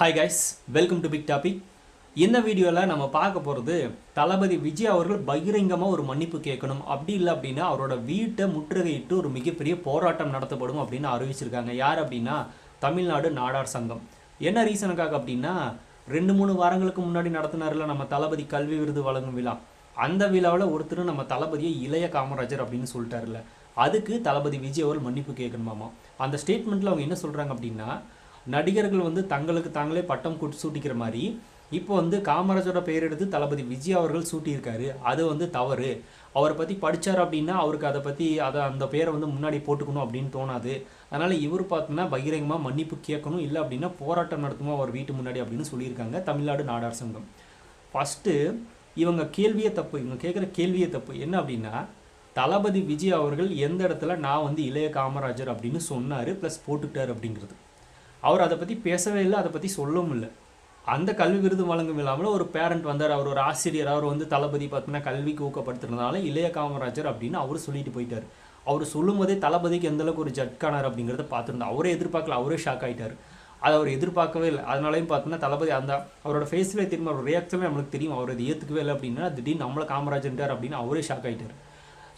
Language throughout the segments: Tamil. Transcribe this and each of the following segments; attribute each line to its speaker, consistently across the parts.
Speaker 1: Hi guys, welcome to big topic. இந்த வீடியோவில் நம்ம பார்க்க போகிறது தளபதி விஜய் அவர்கள் பகிரங்கமாக ஒரு மன்னிப்பு கேட்கணும். அப்படி இல்லை அப்படின்னா அவரோட வீட்டை முற்றுகையிட்டு ஒரு மிகப்பெரிய போராட்டம் நடத்தப்படும் அப்படின்னு அறிவிச்சிருக்காங்க. யார் அப்படின்னா தமிழ்நாடு நாடார் சங்கம். என்ன ரீசனுக்காக அப்படின்னா 2-3 வாரங்களுக்கு முன்னாடி நடத்தினார்ல நம்ம தளபதி கல்வி விருது வழங்கும் விழா. அந்த விழாவில் ஒருத்தர் நம்ம தளபதியை இளைய காமராஜர் அப்படின்னு சொல்லிட்டார்ல, அதுக்கு தளபதி விஜய் அவர்கள் மன்னிப்பு கேட்கணுமாமா. அந்த ஸ்டேட்மெண்ட்டில் அவங்க என்ன சொல்கிறாங்க அப்படின்னா, நடிகர்கள் வந்து தங்களுக்கு தாங்களே பட்டம் சூட்டிக்கிற மாதிரி இப்போ வந்து காமராஜரோட பெயர் எடுத்து தளபதி விஜய் அவர்கள் சூட்டியிருக்காரு. அது வந்து தவறு. அவரை பற்றி படித்தார் அப்படின்னா அவருக்கு அந்த பேரை வந்து முன்னாடி போட்டுக்கணும் அப்படின்னு தோணாது. அதனால் இவர் பார்த்தீங்கன்னா பகிரங்கமாக மன்னிப்பு கேட்கணும், இல்லை அப்படின்னா போராட்டம் நடத்தணும் அவர் வீட்டு முன்னாடி அப்படின்னு சொல்லியிருக்காங்க தமிழ்நாடு நாடார் சங்கம். ஃபஸ்ட்டு இவங்க கேட்குற கேள்வியே தப்பு. என்ன அப்படின்னா, தளபதி விஜய் அவர்கள் எந்த இடத்துல நான் வந்து இளைய காமராஜர் அப்படின்னு சொன்னார் ப்ளஸ் போட்டுக்கிட்டார் அப்படிங்கிறது. அவர் அதை பற்றி பேசவே இல்லை, அதை பற்றி சொல்லவும் இல்லை. அந்த கல்வி விருது வழங்கும் இல்லாமல் ஒரு பேரண்ட் வந்தார், அவர் ஒரு ஆசிரியர், அவர் வந்து தளபதி பார்த்தீங்கன்னா கல்விக்கு ஊக்கப்படுத்துறதுனால இளைய காமராஜர் அப்படின்னு அவர் சொல்லிட்டு போயிட்டார். அவர் சொல்லும் போதே தளபதிக்கு எந்தளவுக்கு ஒரு ஜட்கானார் அப்படிங்கிறத பார்த்துருந்தோம். அவரே எதிர்பார்க்கல, அவரே ஷாக் ஆகிட்டார். அதை அவர் எதிர்பார்க்கவே இல்லை. அதனாலையும் பார்த்தீங்கன்னா தளபதி அவரோட ஃபேஸ்லேயே திரும்ப அவர் ரியாக்ஷனே நம்மளுக்கு தெரியும். அவர் அதை ஏற்றுக்கவே இல்லை அப்படின்னா திடீர்னு நம்மளை காமராஜர்ன்றார் அப்படின்னு அவரே ஷாக் ஆகிட்டார்.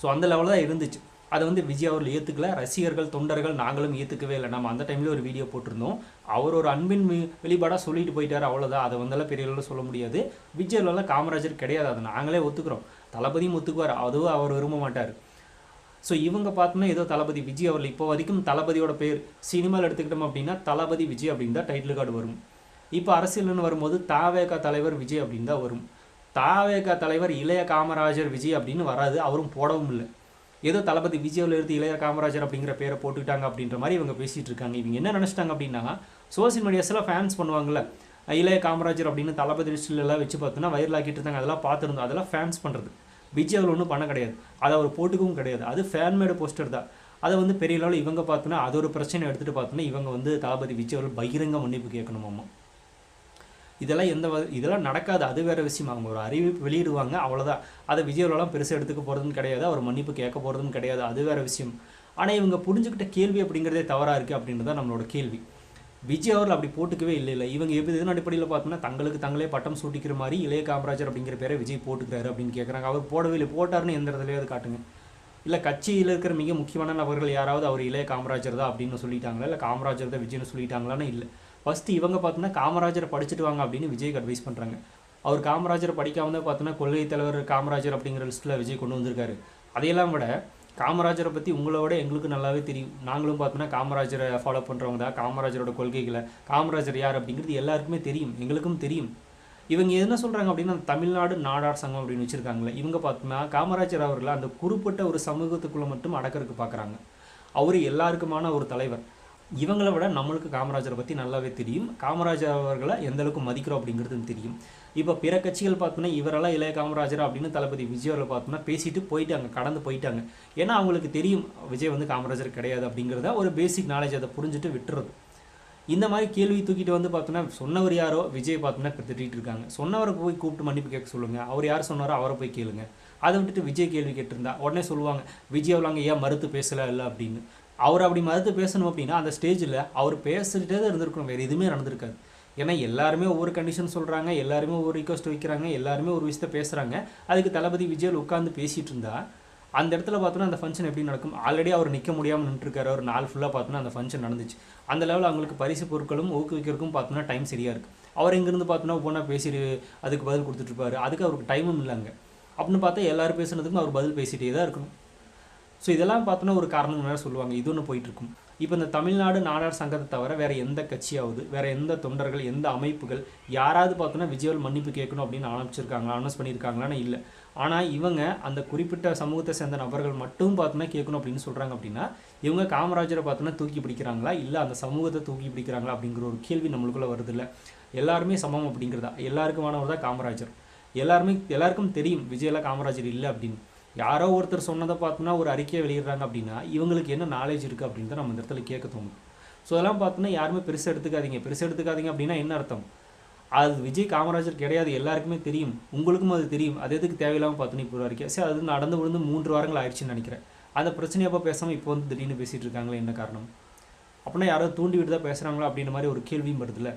Speaker 1: ஸோ அந்த லெவலில் தான் இருந்துச்சு. அதை வந்து விஜய் அவர்கள் ஏற்றுக்கல, ரசிகர்கள் தொண்டர்கள் நாங்களும் ஏற்றுக்கவே இல்லை. நம்ம அந்த டைம்லேயே ஒரு வீடியோ போட்டிருந்தோம். அவர் ஒரு அன்பின் வெளிப்பாடாக சொல்லிட்டு போயிட்டார், அவ்வளோதான். அதை வந்தாலும் பெரிய அளவில் சொல்ல முடியாது. விஜய்லாம் காமராஜர் கிடையாது, அதை நாங்களே ஒத்துக்கிறோம். தளபதியும் ஒத்துக்குவார், அதுவும் அவர் விரும்ப மாட்டார். ஸோ இவங்க பார்த்தோன்னா ஏதோ தளபதி விஜய் அவர்கள் இப்போ வரைக்கும் தளபதியோட பேர் சினிமாவில் எடுத்துக்கிட்டோம் அப்படின்னா தளபதி விஜய் அப்படின்னு தான் டைட்டில் கார்டு வரும். இப்போ அரசியல்னு வரும்போது தாவேகா தலைவர் விஜய் அப்படின்னு தான் வரும். தாவேகா தலைவர் இளைய காமராஜர் விஜய் அப்படின்னு வராது, அவரும் போடவும் இல்லை. ஏதோ தளபதி விஜயில் எடுத்து இளைய காமராஜர் அப்படிங்கிற பேரை போட்டுக்கிட்டாங்க அப்படின்ற மாதிரி இவங்க பேசிகிட்டு இருக்காங்க. இவங்க என்ன நினச்சிட்டாங்க அப்படின்னா, சோசியல் மீடியாஸில் ஃபேன்ஸ் பண்ணுவாங்கள்ல, இளைய காமராஜர் அப்படின்னு தளபதி லிஸ்ட்லாம் வச்சு பார்த்தோன்னா வைரல் ஆக்கிட்டு இருந்தாங்க. அதெல்லாம் பார்த்துருந்தோம். அதெல்லாம் ஃபேன்ஸ் பண்ணுறது. விஜய் அவர்கள் ஒன்றும் பண்ண கிடையாது, அதை அவர் போட்டுக்கவும் கிடையாது. அது ஃபேன்மேடு போஸ்டர் தான். அதை வந்து பெரிய லெவலில் இவங்க பார்த்தோன்னா அது ஒரு பிரச்சனை எடுத்துகிட்டு பார்த்தோன்னா இவங்க வந்து தளபதி விஜய் அவர்கள் பகிரங்க மன்னிப்பு கேட்கணுமாம்மா. இதெல்லாம் நடக்காது. அது வேறு விஷயம். அவங்க ஒரு அறிவிப்பு வெளியிடுவாங்க, அவ்வளோதான். அதை விஜயெல்லாம் பெருசாக எடுத்துக்க போகிறதுன்னு கிடையாது, அவர் மன்னிப்பு கேட்க போகிறதுன்னு கிடையாது. அது வேறு விஷயம். ஆனால் இவங்க புரிஞ்சுக்கிட்ட கேள்வி அப்படிங்கிறதே தவறாக இருக்குது அப்படின்றது தான் நம்மளோட கேள்வி. விஜய் அவர்கள் அப்படி போட்டுக்கவே இல்லை. இவங்க எதன் அடிப்படையில் பார்த்தோம்னா தங்களுக்கு தங்களே பட்டம் சூட்டிக்கிற மாதிரி இளைய காமராஜர் அப்படிங்கிற பேரை விஜய் போட்டுக்கிறாரு அப்படின்னு கேட்குறாங்க. அவர் போடவே இல்லை. போட்டாருன்னு எந்த இடத்துலையாவது காட்டுங்க. இல்லை கட்சியில் இருக்கிற மிக முக்கியமான நபர்கள் யாராவது அவர் இளைய காமராஜர் தான் அப்படின்னு சொல்லிட்டாங்களா, இல்லை காமராஜர் தான் விஜய்னு சொல்லிட்டாங்களான்னு இல்லை. ஃபஸ்ட்டு இவங்க பார்த்தோன்னா காமராஜரை படிச்சுட்டு வாங்க அப்படின்னு விஜய்க்கு அட்வைஸ் பண்ணுறாங்க. அவர் காமராஜரை படிக்காமல் தான் பார்த்தோன்னா கொள்கை தலைவர் காமராஜர் அப்படிங்கிற லிஸ்ட்டில் விஜய் கொண்டு வந்திருக்காரு. அதையெல்லாம் விட காமராஜரை பற்றி உங்களை விட எங்களுக்கு நல்லாவே தெரியும். நாங்களும் பார்த்தோன்னா காமராஜரை ஃபாலோ பண்ணுறவங்க தான். காமராஜரோட கொள்கைகளை, காமராஜர் யார் அப்படிங்கிறது எல்லாருக்குமே தெரியும், எங்களுக்கும் தெரியும். இவங்க என்ன சொல்கிறாங்க அப்படின்னா, தமிழ்நாடு நாடார் சங்கம் அப்படின்னு வச்சுருக்காங்களே, இவங்க பார்த்தோன்னா காமராஜர் அவர்களை அந்த குறிப்பிட்ட ஒரு சமூகத்துக்குள்ளே மட்டும் அடக்கிறதுக்கு பார்க்குறாங்க. அவர் எல்லாருக்குமான ஒரு தலைவர். இவங்களை விட நம்மளுக்கு காமராஜரை பற்றி நல்லாவே தெரியும். காமராஜர் அவர்களை எந்த அளவுக்கு மதிக்கிறோம் அப்படிங்கிறது தெரியும். இப்போ பிற கட்சிகள் பார்த்தோன்னா இவரெல்லாம் இளைய காமராஜர் அப்படின்னு தளபதி விஜய் அவர்களை பார்த்தோன்னா பேசிட்டு போயிட்டாங்க, கடந்து போயிட்டாங்க. ஏன்னா அவங்களுக்கு தெரியும் விஜய் வந்து காமராஜர் கிடையாது அப்படிங்கிறத ஒரு பேசிக் நாலேஜ், அதை புரிஞ்சுட்டு விட்டுறது. இந்த மாதிரி கேள்வி தூக்கிட்டு வந்து பார்த்தோன்னா சொன்னவர் யாரோ விஜய் பார்த்தோன்னா இப்போ திட்டிகிட்டு இருக்காங்க. சொன்னவரை போய் கூப்பிட்டு மன்னிப்பு கேட்க சொல்லுங்கள். அவர் யார் சொன்னாரோ அவரை போய் கேளுங்க. அதை விட்டுட்டு விஜய் கேள்வி கேட்டிருந்தா உடனே சொல்லுவாங்க விஜய் அவளாங்க ஏன் மறுத்து பேசலை இல்லை அப்படின்னு. அவர் அப்படி மறுத்து பேசணும் அப்படின்னா அந்த ஸ்டேஜில் அவர் பேசிகிட்டே தான் இருந்திருக்கணும், வேறு எதுவுமே நடந்திருக்காது. ஏன்னா எல்லாருமே ஒவ்வொரு கண்டிஷன் சொல்கிறாங்க, எல்லாருமே ஒவ்வொரு ரிக்வஸ்ட் வைக்கிறாங்க, எல்லாருமே ஒரு விஷயத்தை பேசுகிறாங்க. அதுக்கு தளபதி விஜய் உட்காந்து பேசிகிட்டு இருந்தா அந்த இடத்துல பார்த்தோன்னா அந்த ஃபங்க்ஷன் எப்படி நடக்கும்? ஆல்ரெடி அவர் நிற்க முடியாமல் நின்றுருக்காரு. ஒரு நாள் ஃபுல்லாக பார்த்தோன்னா அந்த ஃபங்க்ஷன் நடந்துச்சு. அந்த லெவலில் அவங்களுக்கு பரிசு பொருட்களும் ஊக்குவிக்கிறதுக்கும் பார்த்தோன்னா டைம் சரியாக இருக்குது. அவர் இங்கேருந்து பார்த்தோன்னா ஒவ்வொன்றா பேசிட்டு அதுக்கு பதில் கொடுத்துட்ருப்பாரு. அதுக்கு அவருக்கு டைமும் இல்லைங்க. அப்படின்னு பார்த்தா எல்லோரும் பேசுனதுக்கும் அவர் பதில் பேசிகிட்டே தான் இருக்கணும். ஸோ இதெல்லாம் பார்த்தோன்னா ஒரு காரணம் வேறு சொல்லுவாங்க. இது ஒன்று போயிட்டுருக்கும். இப்போ இந்த தமிழ்நாடு நாடார் சங்கத்தை தவிர வேறு எந்த கட்சியாவது, வேறு எந்த தொண்டர்கள், எந்த அமைப்புகள் யாராவது பார்த்தோன்னா விஜய் மன்னிப்பு கேட்கணும் அப்படின்னு அனௌன்ஸ் பண்ணியிருக்காங்களான்னு இல்லை. ஆனால் இவங்க அந்த குறிப்பிட்ட சமூகத்தை சேர்ந்த நபர்கள் மட்டும் பார்த்தோன்னா கேட்கணும் அப்படின்னு சொல்கிறாங்க. அப்படின்னா இவங்க காமராஜரை பார்த்தோன்னா தூக்கி பிடிக்கிறாங்களா, இல்லை அந்த சமூகத்தை தூக்கி பிடிக்கிறாங்களா அப்படிங்கிற ஒரு கேள்வி நம்மளுக்குள்ளே வருது. இல்லை எல்லாருமே சமம் அப்படிங்கிறதா, எல்லாருக்குமானவர் தான் காமராஜர். எல்லாருக்கும் தெரியும் விஜயெல்லாம் காமராஜர் இல்லை அப்படின்னு. யாரோ ஒருத்தர் சொன்னதை பார்த்தோன்னா ஒரு அறிக்கையை வெளியிடுறாங்க அப்படின்னா இவங்களுக்கு என்ன நாலேஜ் இருக்குது அப்படின்னு தான் நம்ம இந்த இடத்துல கேட்க தோணும். ஸோ அதெல்லாம் பார்த்தோன்னா யாருமே பெருசாக எடுத்துக்காதீங்க அப்படின்னா என்ன அர்த்தம்? அது விஜய் காமராஜர் கிடையாது, எல்லாருக்குமே தெரியும், உங்களுக்கும் அது தெரியும். அது எதுக்கு தேவையில்லாமல் பார்த்தோன்னா இப்போ அறிக்கை சரி அது நடந்து விழுந்து 3 வாரங்கள் ஆயிடுச்சுன்னு நினைக்கிறேன். அந்த பிரச்சனையை அப்போ பேசாமல் இப்போ வந்து திடீர்னு பேசிகிட்டு இருக்காங்களே, என்ன காரணம்? அப்படின்னா யாரோ தூண்டி விட்டு தான் பேசுகிறாங்களா அப்படின்ற மாதிரி ஒரு கேள்வியும் வருதுல்ல.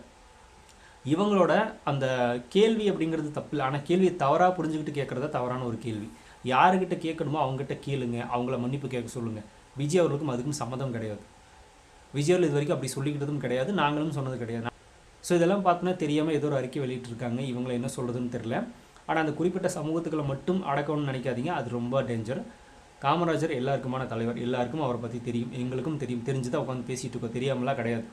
Speaker 1: இவங்களோட அந்த கேள்வி அப்படிங்கிறது தப்பு இல்லை, ஆனால் கேள்வியை தவறாக புரிஞ்சுக்கிட்டு கேட்குறதா தவறான ஒரு கேள்வி. யாருக்கிட்ட கேட்கணுமோ அவங்ககிட்ட கேளுங்க, அவங்கள மன்னிப்பு கேட்க சொல்லுங்கள். விஜய் அவர்களுக்கும் அதுக்கும் சம்மதம் கிடையாது. விஜய் அவர்கள் இது வரைக்கும் அப்படி சொல்லிக்கிட்டதும் கிடையாது, நாங்களும் சொன்னது கிடையாது. ஸோ இதெல்லாம் பார்த்தோன்னா தெரியாமல் ஏதோ ஒரு அறிக்கை வெளியிட்டிருக்காங்க, இவங்களை என்ன சொல்கிறதுன்னு தெரில. ஆனால் அந்த குறிப்பிட்ட சமூகத்துக்களை மட்டும் அடக்கணும்னு நினைக்காதீங்க, அது ரொம்ப டேஞ்சர். காமராஜர் எல்லாருக்குமான தலைவர், எல்லாருக்கும் அவரை பற்றி தெரியும், எங்களுக்கும் தெரியும், தெரிஞ்சு தான் உட்காந்து பேசிகிட்டு இருக்கோம், தெரியாமலாம் கிடையாது.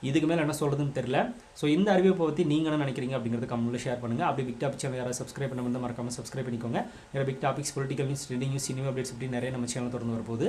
Speaker 1: இதுக்கு மேலே என்ன சொல்கிறதுன்னு தெரில. ஸோ இந்த அறிவிப்பை பற்றி நீங்கள் என்ன நினைக்கிறீங்க அப்படிங்கிறது கமெண்ட்டில் ஷேர் பண்ணுங்கள். அப்படி பிக் டாபிக் சேனல் யாராவது சப்ஸ்கிரைப் பண்ண வந்து மறக்காமல் சப்ஸ்கிரைப் பண்ணிக்கோங்க. நிறைய big topics, political news, trending news, cinema updates இப்படி நிறைய நம்ம சேனல் தொடர்ந்து வரப்போகுது.